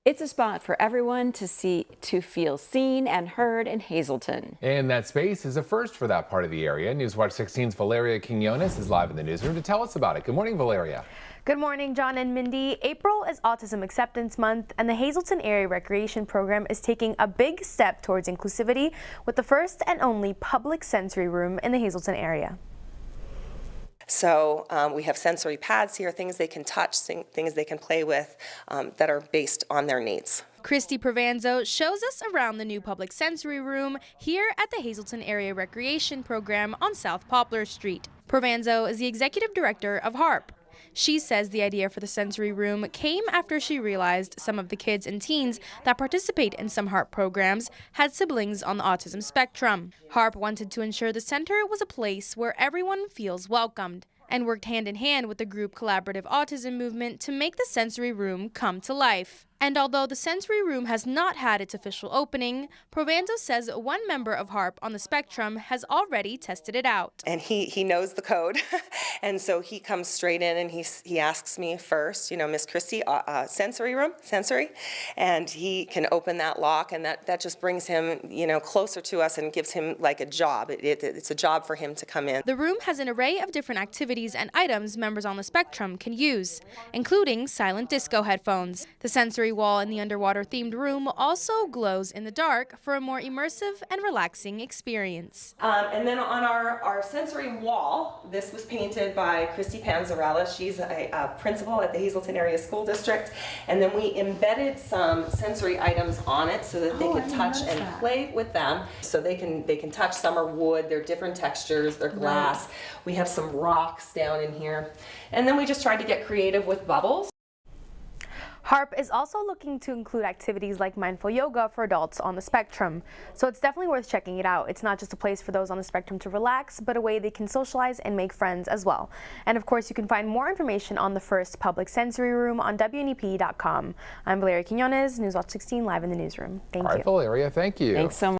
It's a spot for everyone to feel seen and heard in Hazleton. And that space is a first for that part of the area. Newswatch 16's Valeria Quinones is live in the newsroom to tell us about it. Good morning, Valeria. Good morning, John and Mindy. April is Autism Acceptance Month, and the Hazleton Area Recreation Program is taking a big step towards inclusivity with the first and only public sensory room in the Hazleton area. So we have sensory pads here, things they can touch, things they can play with that are based on their needs. Christy Provanzo shows us around the new public sensory room here at the Hazleton Area Recreation Program on South Poplar Street. Provanzo is the executive director of HARP. She says the idea for the sensory room came after she realized some of the kids and teens that participate in some HARP programs had siblings on the autism spectrum. HARP wanted to ensure the center was a place where everyone feels welcomed and worked hand in hand with the group Collaborative Autism Movement to make the sensory room come to life. And although the sensory room has not had its official opening, Provanzo says one member of HARP on the spectrum has already tested it out. And he knows the code, and so he comes straight in and he asks me first, you know, Miss Christy, sensory room, sensory, and he can open that lock, and that just brings him, you know, closer to us and gives him like a job. It's a job for him to come in. The room has an array of different activities and items members on the spectrum can use, including silent disco headphones. The sensory wall in the underwater themed room also glows in the dark for a more immersive and relaxing experience. And then on our sensory wall, this was painted by Christy Panzarella. She's a principal at the Hazleton Area School District. And then we embedded some sensory items on it so that they could touch and play with them. So they can touch. Some are wood, they're different textures, they're glass. Right. We have some rocks down in here. And then we just tried to get creative with bubbles. HARP is also looking to include activities like mindful yoga for adults on the spectrum. So it's definitely worth checking it out. It's not just a place for those on the spectrum to relax, but a way they can socialize and make friends as well. And of course, you can find more information on the first public sensory room on WNEP.com. I'm Valeria Quinones, Newswatch 16 live in the newsroom. Thank you. All right, Valeria, thank you. Thanks so much.